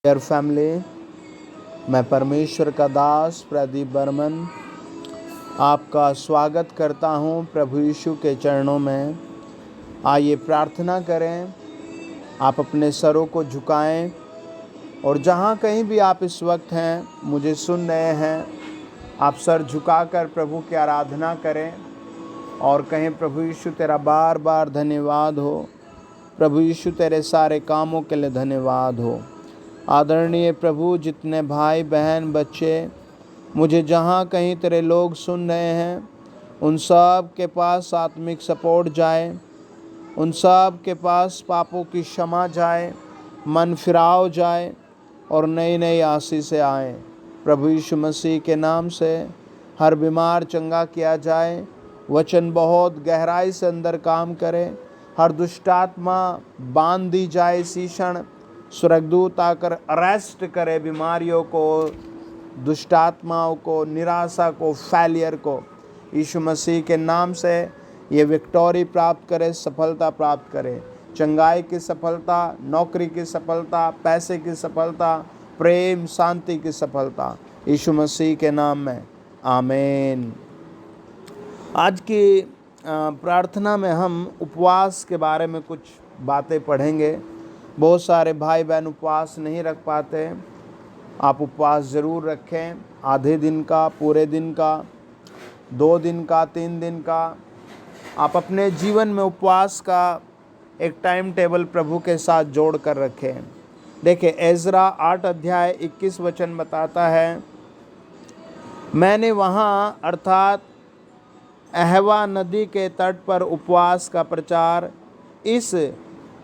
Dear family, मैं परमेश्वर का दास प्रदीप बर्मन आपका स्वागत करता हूं प्रभु यीशु के चरणों में। आइए प्रार्थना करें। आप अपने सरों को झुकाएं और जहां कहीं भी आप इस वक्त हैं, मुझे सुन रहे हैं, आप सर झुकाकर प्रभु की आराधना करें और कहें, प्रभु यीशु तेरा बार बार धन्यवाद हो। प्रभु यीशु तेरे सारे कामों के लिए धन्यवाद हो। आदरणीय प्रभु, जितने भाई बहन बच्चे मुझे जहाँ कहीं तेरे लोग सुन रहे हैं, उन सब के पास आत्मिक सपोर्ट जाए, उन सब के पास पापों की क्षमा जाए, मन फिराव जाए और नई नई आशीषें आए। प्रभु यीशु मसीह के नाम से हर बीमार चंगा किया जाए। वचन बहुत गहराई से अंदर काम करे। हर दुष्टात्मा बांध दी जाए। इसी क्षण स्वर्गदूत आकर अरेस्ट करे बीमारियों को, दुष्टात्माओं को, निराशा को, फेलियर को। यीशु मसीह के नाम से ये विक्टोरी प्राप्त करे, सफलता प्राप्त करे। चंगाई की सफलता, नौकरी की सफलता, पैसे की सफलता, प्रेम शांति की सफलता, यीशु मसीह के नाम में आमीन। आज की प्रार्थना में हम उपवास के बारे में कुछ बातें पढ़ेंगे। बहुत सारे भाई बहन उपवास नहीं रख पाते। आप उपवास ज़रूर रखें। आधे दिन का, पूरे दिन का, 2 दिन का, 3 दिन का। आप अपने जीवन में उपवास का एक टाइम टेबल प्रभु के साथ जोड़ कर रखें। देखिए, एज़रा 8 अध्याय 21 वचन बताता है, मैंने वहाँ अर्थात अहवा नदी के तट पर उपवास का प्रचार इस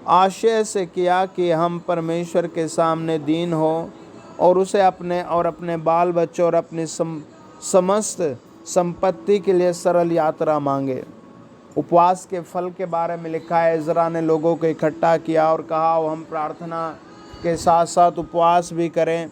आशय से किया कि हम परमेश्वर के सामने दीन हो और उसे अपने बाल बच्चों और अपनी समस्त संपत्ति के लिए सरल यात्रा मांगे। उपवास के फल के बारे में लिखा है। इज़रा ने लोगों को इकट्ठा किया और कहा, हम प्रार्थना के साथ साथ उपवास भी करें।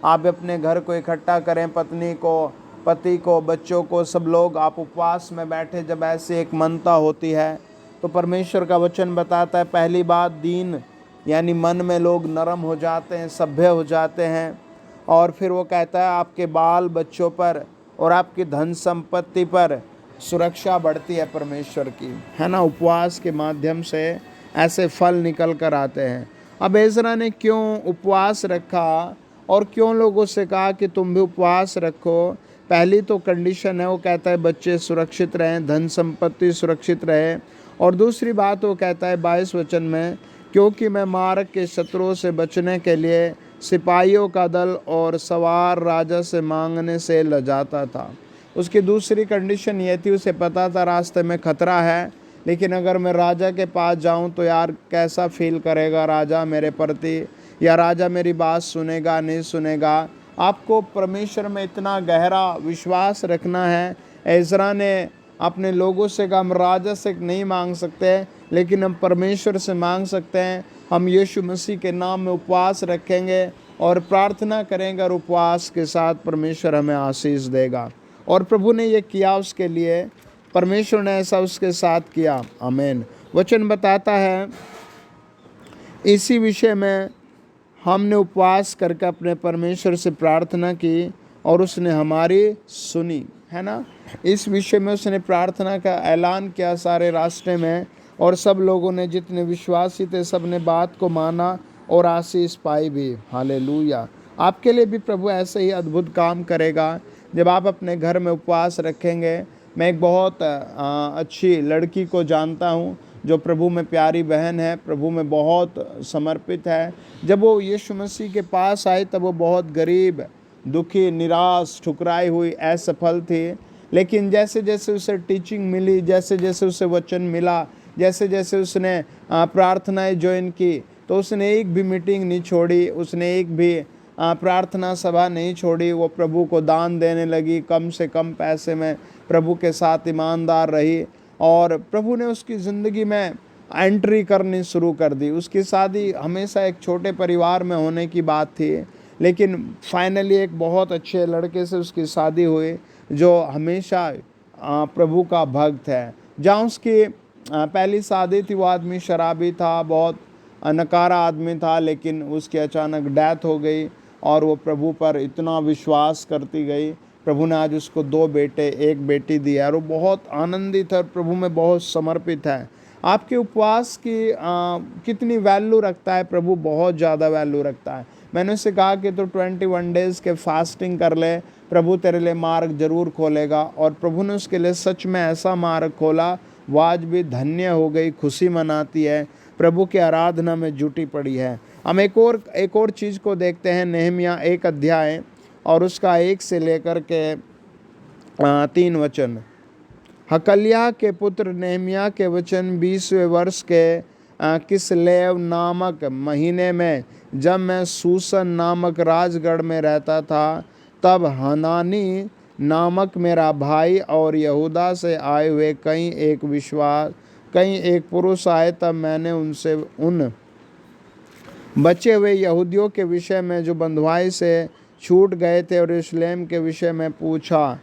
आप अपने घर को इकट्ठा करें, पत्नी को, पति को, बच्चों को, सब लोग आप उपवास में बैठे। जब ऐसी एक मनता होती है तो परमेश्वर का वचन बताता है, पहली बात दीन यानी मन में लोग नरम हो जाते हैं, सभ्य हो जाते हैं। और फिर वो कहता है आपके बाल बच्चों पर और आपकी धन संपत्ति पर सुरक्षा बढ़ती है परमेश्वर की, है ना। उपवास के माध्यम से ऐसे फल निकल कर आते हैं। अब एज़रा ने क्यों उपवास रखा और क्यों लोगों से कहा कि तुम भी उपवास रखो? पहली तो कंडीशन है, वो कहता है बच्चे सुरक्षित रहें, धन संपत्ति सुरक्षित रहे। और दूसरी बात वो कहता है 22 वचन में, क्योंकि मैं मार्ग के शत्रुओं से बचने के लिए सिपाहियों का दल और सवार राजा से मांगने से लजाता था। उसकी दूसरी कंडीशन ये थी, उसे पता था रास्ते में खतरा है, लेकिन अगर मैं राजा के पास जाऊं तो यार कैसा फील करेगा राजा मेरे प्रति, या राजा मेरी बात सुनेगा नहीं सुनेगा। आपको परमेश्वर में इतना गहरा विश्वास रखना है। एज़रा ने अपने लोगों से कहा, हम राजा से नहीं मांग सकते लेकिन हम परमेश्वर से मांग सकते हैं। हम यीशु मसीह के नाम में उपवास रखेंगे और प्रार्थना करेंगे और उपवास के साथ परमेश्वर हमें आशीष देगा। और प्रभु ने ये किया, उसके लिए परमेश्वर ने ऐसा उसके साथ किया। आमीन। वचन बताता है, इसी विषय में हमने उपवास करके अपने परमेश्वर से प्रार्थना की और उसने हमारी सुनी, है ना। इस विषय में उसने प्रार्थना का ऐलान किया सारे रास्ते में, और सब लोगों ने, जितने विश्वासी थे, सब ने बात को माना और आशीष पाई भी। हालेलुया। आपके लिए भी प्रभु ऐसे ही अद्भुत काम करेगा जब आप अपने घर में उपवास रखेंगे। मैं एक बहुत अच्छी लड़की को जानता हूँ जो प्रभु में प्यारी बहन है, प्रभु में बहुत समर्पित है। जब वो यीशु मसीह के पास आई तब वो बहुत गरीब, दुखी, निराश, ठुकराई हुई, असफल थी। लेकिन जैसे जैसे उसे टीचिंग मिली, जैसे जैसे उसे वचन मिला, जैसे जैसे उसने प्रार्थनाएं ज्वाइन की, तो उसने एक भी मीटिंग नहीं छोड़ी, उसने एक भी प्रार्थना सभा नहीं छोड़ी। वो प्रभु को दान देने लगी, कम से कम पैसे में प्रभु के साथ ईमानदार रही और प्रभु ने उसकी ज़िंदगी में एंट्री करनी शुरू कर दी। उसकी शादी हमेशा एक छोटे परिवार में होने की बात थी, लेकिन फाइनली एक बहुत अच्छे लड़के से उसकी शादी हुई जो हमेशा प्रभु का भक्त है। जहाँ उसकी पहली शादी थी वो आदमी शराबी था, बहुत नकारा आदमी था, लेकिन उसकी अचानक डेथ हो गई और वो प्रभु पर इतना विश्वास करती गई। प्रभु ने आज उसको 2 बेटे 1 बेटी दी है और वो बहुत आनंदित है और प्रभु में बहुत समर्पित है। आपके उपवास की कितनी वैल्यू रखता है? प्रभु बहुत ज़्यादा वैल्यू रखता है। मैंने उससे कहा कि तो 21 डेज़ के फास्टिंग कर ले, प्रभु तेरे लिए मार्ग जरूर खोलेगा। और प्रभु ने उसके लिए सच में ऐसा मार्ग खोला, वो आज भी धन्य हो गई, खुशी मनाती है, प्रभु की आराधना में जुटी पड़ी है। हम एक और चीज़ को देखते हैं, नेहमिया 1 अध्याय और उसका 1 से लेकर के 3 वचन। हकल्या के पुत्र नेहमिया के वचन 20वें वर्ष के किसलेव नामक महीने में, जब मैं सूसन नामक राजगढ़ में रहता था, तब हनानी नामक मेरा भाई और यहूदा से आए हुए कई एक पुरुष आए। तब मैंने उनसे उन बचे हुए यहूदियों के विषय में जो बंधुआई से छूट गए थे और यरूशलेम के विषय में पूछा।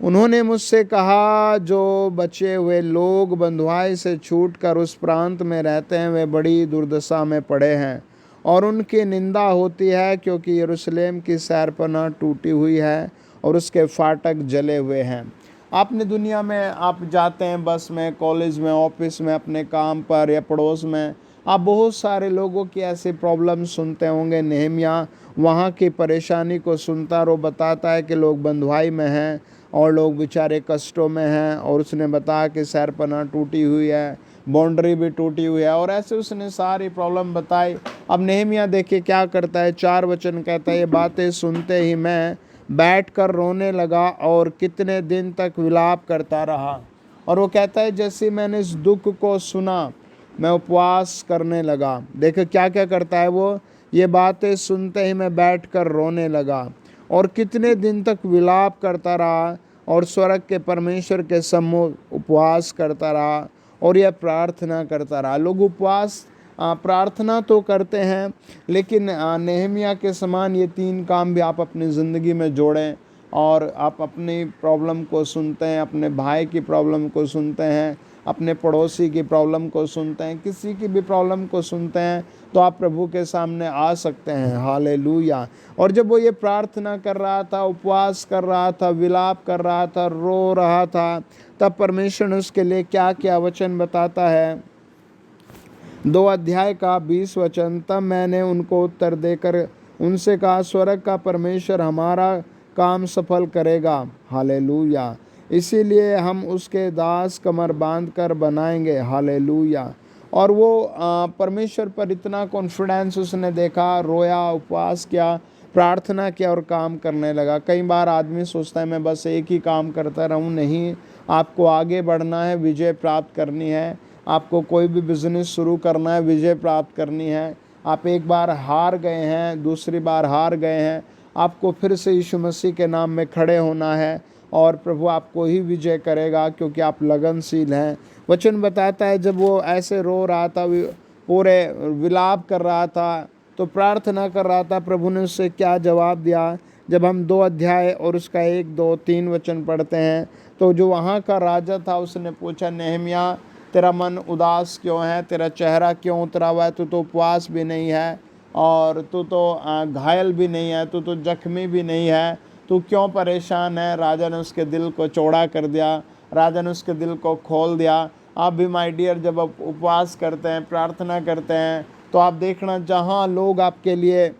उन्होंने मुझसे कहा, जो बचे हुए लोग बंधुआई से छूटकर उस प्रांत में रहते हैं, वे बड़ी दुर्दशा में पड़े हैं और उनकी निंदा होती है, क्योंकि यरूशलेम की शहरपनाह टूटी हुई है और उसके फाटक जले हुए हैं। आपने दुनिया में आप जाते हैं, बस में, कॉलेज में, ऑफिस में, अपने काम पर या पड़ोस में, आप बहुत सारे लोगों की ऐसी प्रॉब्लम सुनते होंगे। नेहमिया वहाँ की परेशानी को सुनता और वो बताता है कि लोग बंधुआई में हैं और लोग बेचारे कष्टों में हैं। और उसने बताया कि शहरपनाह टूटी हुई है, बाउंड्री भी टूटी हुई है, और ऐसे उसने सारी प्रॉब्लम बताई। अब नेहमिया देखिए क्या करता है, 4 वचन कहता है, ये बातें सुनते ही मैं बैठकर रोने लगा और कितने दिन तक विलाप करता रहा। और वो कहता है, जैसे मैंने इस दुख को सुना, मैं उपवास करने लगा। देखो क्या क्या करता है वो, ये बातें सुनते ही मैं बैठकर रोने लगा और कितने दिन तक विलाप करता रहा और स्वर्ग के परमेश्वर के सम्मुख उपवास करता रहा और यह प्रार्थना करता रहा। लोग उपवास प्रार्थना तो करते हैं, लेकिन नेहमिया के समान ये 3 काम भी आप अपनी ज़िंदगी में जोड़ें और आप अपनी प्रॉब्लम को सुनते हैं, अपने भाई की प्रॉब्लम को सुनते हैं, अपने पड़ोसी की प्रॉब्लम को सुनते हैं, किसी की भी प्रॉब्लम को सुनते हैं, तो आप प्रभु के सामने आ सकते हैं। हालेलुया। और जब वो ये प्रार्थना कर रहा था, उपवास कर रहा था, विलाप कर रहा था, रो रहा था, तब परमेश्वर ने उसके लिए क्या क्या वचन बताता है। 2 अध्याय का 20 वचन। तब मैंने उनको उत्तर देकर उनसे कहा, स्वर्ग का परमेश्वर हमारा काम सफल करेगा। हालेलुया। इसीलिए हम उसके दास कमर बांध कर बनाएंगे। हालेलुया। और वो परमेश्वर पर इतना कॉन्फिडेंस उसने देखा, रोया, उपवास किया, प्रार्थना किया और काम करने लगा। कई बार आदमी सोचता है मैं बस एक ही काम करता रहूं। नहीं, आपको आगे बढ़ना है, विजय प्राप्त करनी है। आपको कोई भी बिजनेस शुरू करना है, विजय प्राप्त करनी है। आप एक बार हार गए हैं, दूसरी बार हार गए हैं, आपको फिर से यीशु मसीह के नाम में खड़े होना है और प्रभु आपको ही विजय करेगा, क्योंकि आप लगनशील हैं। वचन बताता है, जब वो ऐसे रो रहा था, पूरे विलाप कर रहा था, तो प्रार्थना कर रहा था, प्रभु ने उससे क्या जवाब दिया। जब हम 2 अध्याय और उसका 1, 2, 3 वचन पढ़ते हैं, तो जो वहाँ का राजा था उसने पूछा, नेहमिया तेरा मन उदास क्यों है, तेरा चेहरा क्यों उतरा हुआ है, तू तो उपवास भी नहीं है और तू तो घायल भी नहीं है, तू तो जख्मी भी नहीं है, तू क्यों परेशान है। राजा ने उसके दिल को चौड़ा कर दिया, राजा ने उसके दिल को खोल दिया। आप भी माय डियर, जब आप उपवास करते हैं, प्रार्थना करते हैं, तो आप देखना, जहाँ लोग आपके लिए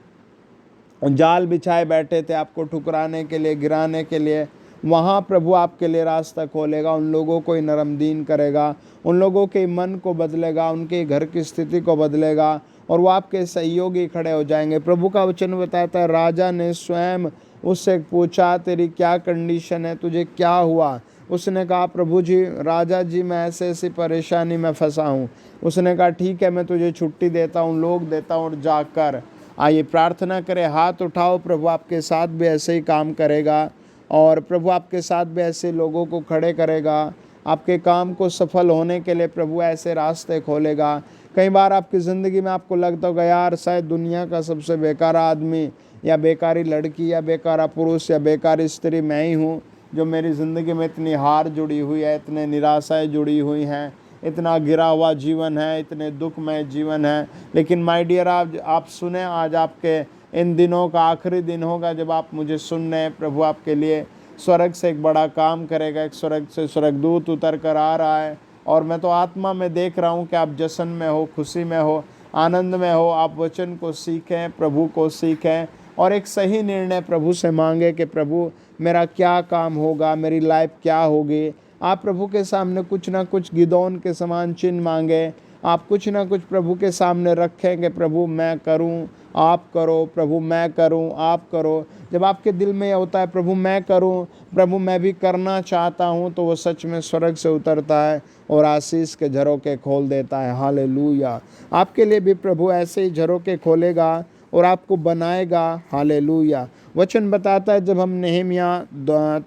जाल बिछाए बैठे थे आपको ठुकराने के लिए, गिराने के लिए, वहाँ प्रभु आपके लिए रास्ता खोलेगा, उन लोगों को ही नरमदीन करेगा, उन लोगों के मन को बदलेगा, उनके घर की स्थिति को बदलेगा और वो आपके सहयोगी खड़े हो जाएंगे। प्रभु का वचन बताता है, राजा ने स्वयं उससे पूछा, तेरी क्या कंडीशन है, तुझे क्या हुआ। उसने कहा, प्रभु जी, राजा जी, मैं ऐसे ऐसी परेशानी में फंसा हूँ। उसने कहा, ठीक है, मैं तुझे छुट्टी देता हूँ, लोग देता हूँ, और जाकर आइए प्रार्थना करें, हाथ उठाओ। प्रभु आपके साथ भी ऐसे ही काम करेगा और प्रभु आपके साथ भी ऐसे लोगों को खड़े करेगा। आपके काम को सफल होने के लिए प्रभु ऐसे रास्ते खोलेगा। कई बार आपकी ज़िंदगी में आपको लगता होगा, यार शायद दुनिया का सबसे बेकार आदमी या बेकारी लड़की या बेकारा पुरुष या बेकारी स्त्री मैं ही हूँ, जो मेरी ज़िंदगी में इतनी हार जुड़ी हुई है, इतने निराशाएं जुड़ी हुई हैं, इतना गिरा हुआ जीवन है, इतने दुखमय जीवन है। लेकिन माय डियर, आप सुने, आज आपके इन दिनों का आखिरी दिन होगा जब आप मुझे सुन रहे हैं। प्रभु आपके लिए स्वर्ग से एक बड़ा काम करेगा। एक स्वर्ग से स्वर्गदूत उतर कर आ रहा है और मैं तो आत्मा में देख रहा हूँ कि आप जश्न में हो, खुशी में हो, आनंद में हो। आप वचन को सीखें, प्रभु को सीखें और एक सही निर्णय प्रभु से मांगे कि प्रभु मेरा क्या काम होगा, मेरी लाइफ क्या होगी। आप प्रभु के सामने कुछ ना कुछ गिदोन के समान चिन्ह मांगे। आप कुछ ना कुछ प्रभु के सामने रखें कि प्रभु मैं करूं, आप करो, प्रभु मैं करूं, आप करो। जब आपके दिल में यह होता है प्रभु मैं करूं, प्रभु मैं भी करना चाहता हूं, तो वो सच में स्वर्ग से उतरता है और आशीष के झरोके खोल देता है। हालेलुया। आपके लिए भी प्रभु ऐसे ही झरोके खोलेगा और आपको बनाएगा। हालेलुया। वचन बताता है, जब हम नेहमिया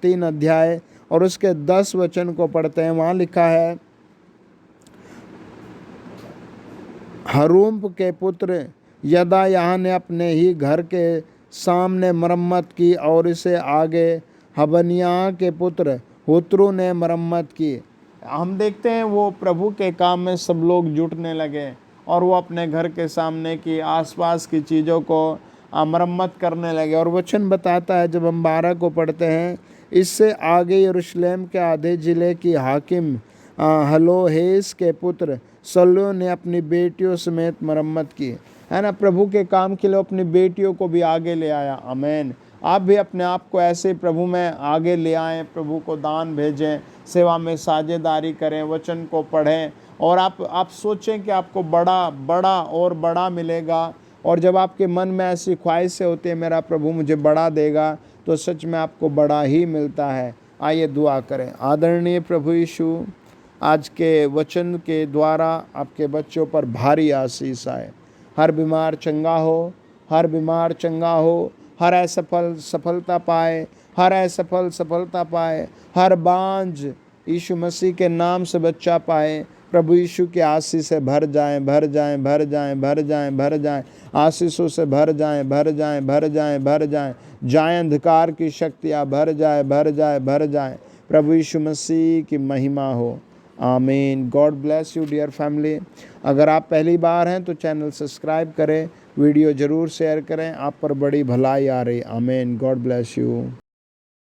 3 अध्याय और उसके 10 वचन को पढ़ते हैं, वहाँ लिखा है, हरूम के पुत्र यदायाह ने अपने ही घर के सामने मरम्मत की और इसे आगे हबनिय्याह के पुत्र हुत्रू ने मरम्मत की। हम देखते हैं वो प्रभु के काम में सब लोग जुटने लगे और वो अपने घर के सामने की आसपास की चीज़ों को मरम्मत करने लगे। और वचन बताता है, जब हम 12 को पढ़ते हैं, इससे आगे यरूशलेम के आधे ज़िले की हाकिम हलोहेस के पुत्र सल्लो ने अपनी बेटियों समेत मरम्मत की। है ना, प्रभु के काम के लिए अपनी बेटियों को भी आगे ले आया। आमीन। आप भी अपने आप को ऐसे प्रभु में आगे ले आएँ, प्रभु को दान भेजें, सेवा में साझेदारी करें, वचन को पढ़ें और आप सोचें कि आपको बड़ा बड़ा और बड़ा मिलेगा। और जब आपके मन में ऐसी ख्वाहिशें होती है मेरा प्रभु मुझे बड़ा देगा, तो सच में आपको बड़ा ही मिलता है। आइए दुआ करें। आदरणीय प्रभु यीशु, आज के वचन के द्वारा आपके बच्चों पर भारी आशीष आए। हर बीमार चंगा हो, हर बीमार चंगा हो, हर असफल सफलता पाए, हर असफल सफलता पाए, हर बांझ यीशु मसीह के नाम से बच्चा पाए। प्रभु यीशु के आशीष से भर जाएं, भर जाएं, भर जाएं, भर जाएं, भर जाएं, आशीषों से भर जाएं, भर जाएं, भर जाएं, भर जाएं, जाएं अंधकार की शक्तियाँ भर जाए, भर जाए, भर जाएं। प्रभु यीशु मसीह की महिमा हो। आमीन। God bless you dear family. अगर आप पहली बार हैं तो चैनल सब्सक्राइब करें, वीडियो ज़रूर शेयर करें, आप पर बड़ी भलाई आ रही। आमीन। God bless you.